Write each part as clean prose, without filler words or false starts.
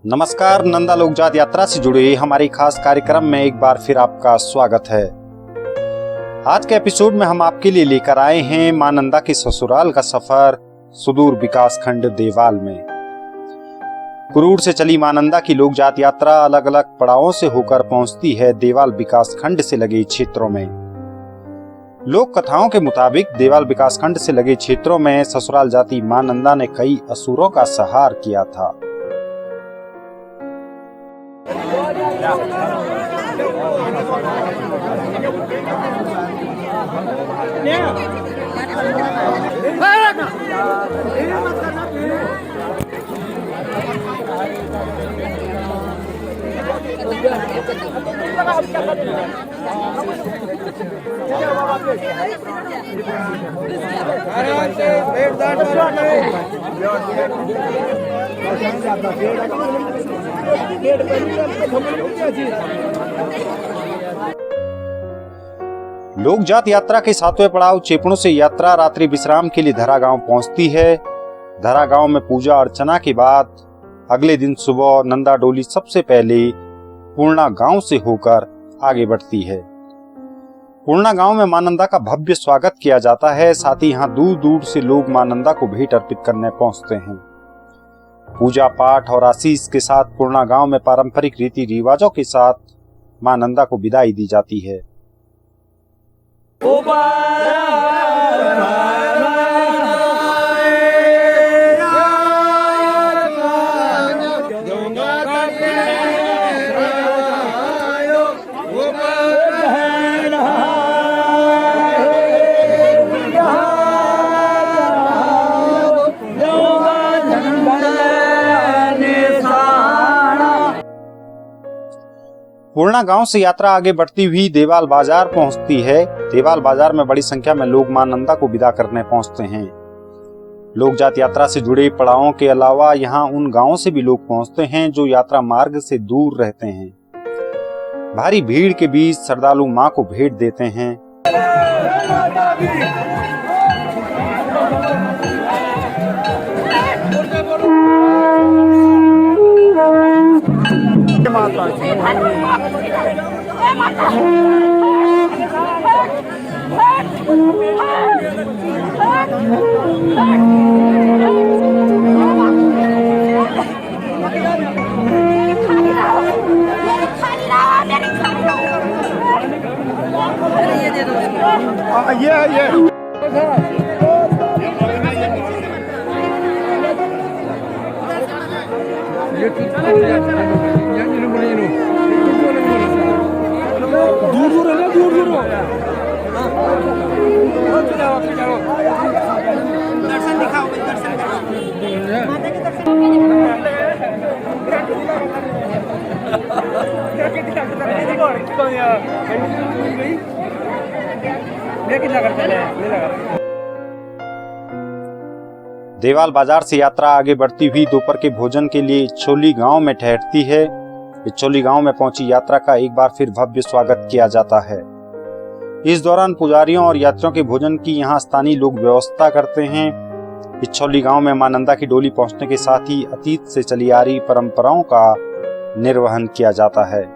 नमस्कार, नंदा लोक जात यात्रा से जुड़े हमारे खास कार्यक्रम में एक बार फिर आपका स्वागत है। आज के एपिसोड में हम आपके लिए लेकर आए हैं मां नंदा के ससुराल का सफर सुदूर विकास खंड देवाल में। कुरूर से चली मां नंदा की लोक जात यात्रा अलग अलग पड़ावों से होकर पहुंचती है देवाल विकास खंड से लगे क्षेत्रों में। लोक कथाओं के मुताबिक देवाल विकास खंड से लगे क्षेत्रों में ससुराल जाती मां नंदा ने कई असुरों का संहार किया था। लोक जात यात्रा के 7वें पड़ाव चेपड़ों से यात्रा रात्रि विश्राम के लिए धरा गांव पहुंचती है। धरा गांव में पूजा अर्चना के बाद अगले दिन सुबह नंदा डोली सबसे पहले पूर्णा गांव से होकर आगे बढ़ती है। पूर्णा गांव में मां नंदा का भव्य स्वागत किया जाता है। साथ ही यहाँ दूर दूर से लोग मां नंदा को भेंट अर्पित करने पहुंचते हैं। पूजा पाठ और आशीष के साथ पूर्णा गांव में पारंपरिक रीति रिवाजों के साथ मां नंदा को विदाई दी जाती है। पूर्णा गांव से यात्रा आगे बढ़ती हुई देवाल बाजार पहुंचती है। देवाल बाजार में बड़ी संख्या में लोग मां नंदा को विदा करने पहुंचते हैं। लोक जात यात्रा से जुड़े पड़ावों के अलावा यहां उन गांवों से भी लोग पहुंचते हैं जो यात्रा मार्ग से दूर रहते हैं। भारी भीड़ के बीच श्रद्धालु मां को भेंट देते हैं। दर्शन दिखाओ, दर्शन देवाल बाजार से यात्रा आगे बढ़ती हुई दोपहर के भोजन के लिए इच्छोली गांव में ठहरती है। इच्छोली गांव में पहुंची यात्रा का एक बार फिर भव्य स्वागत किया जाता है। इस दौरान पुजारियों और यात्रियों के भोजन की यहां स्थानीय लोग व्यवस्था करते हैं। इच्छोली गांव में मां नंदा की डोली पहुंचने के साथ ही अतीत से चली आ रही परंपराओं का निर्वहन किया जाता है।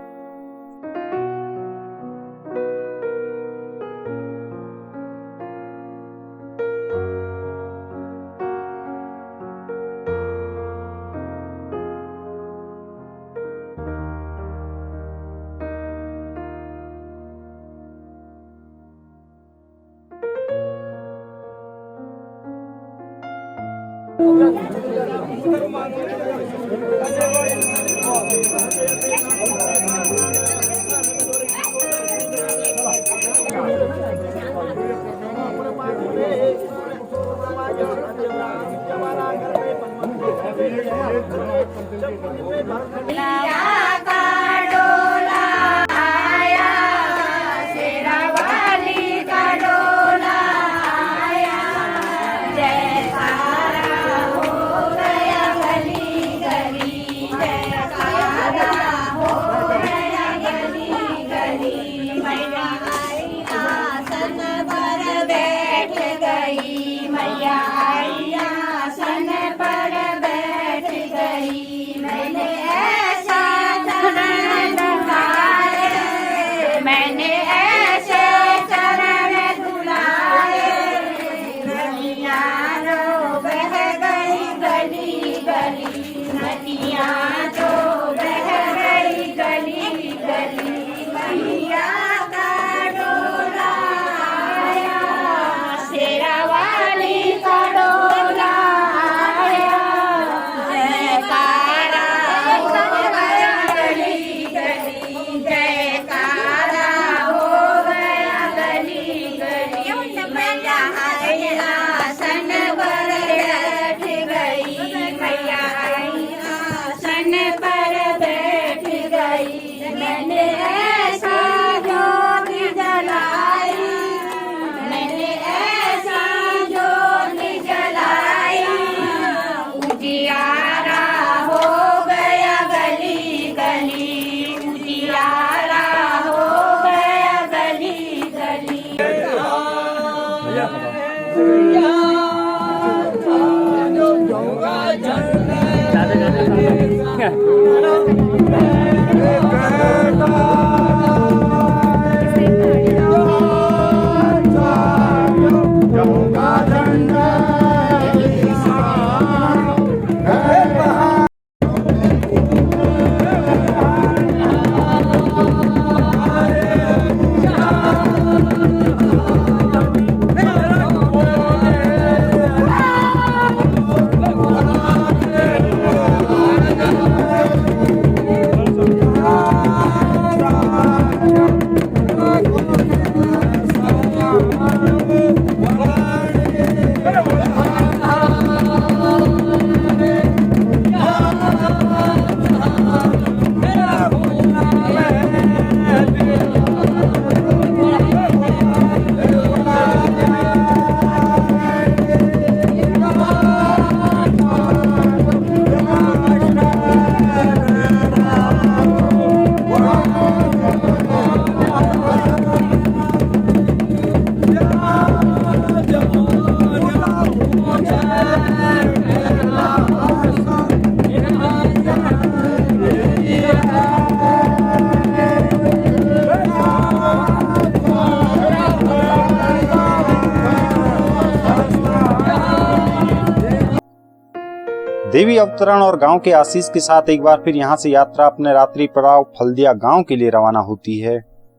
देवी अवतरण और गांव के आशीष के साथ एक बार फिर यहां से यात्रा अपने रात्रि पड़ाव फल्दिया गांव के लिए रवाना होती है।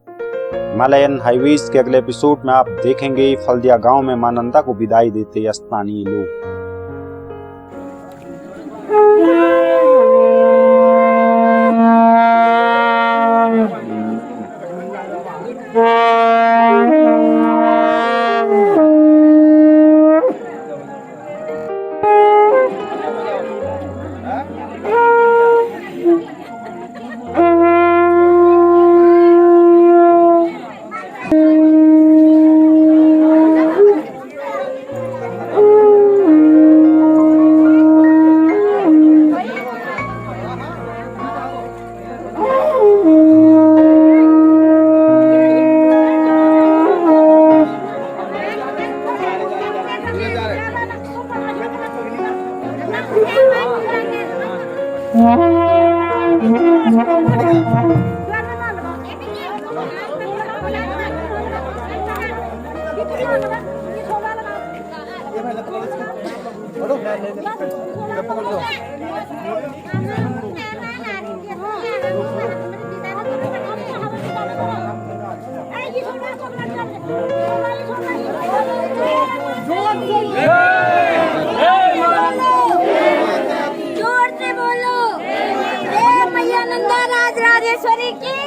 हिमालयन हाईवेज के अगले एपिसोड में आप देखेंगे फल्दिया गांव में मां नंदा को विदाई देते स्थानीय लोग। जोर से बोलो, जय मैया नंदा राज राजेश्वरी की।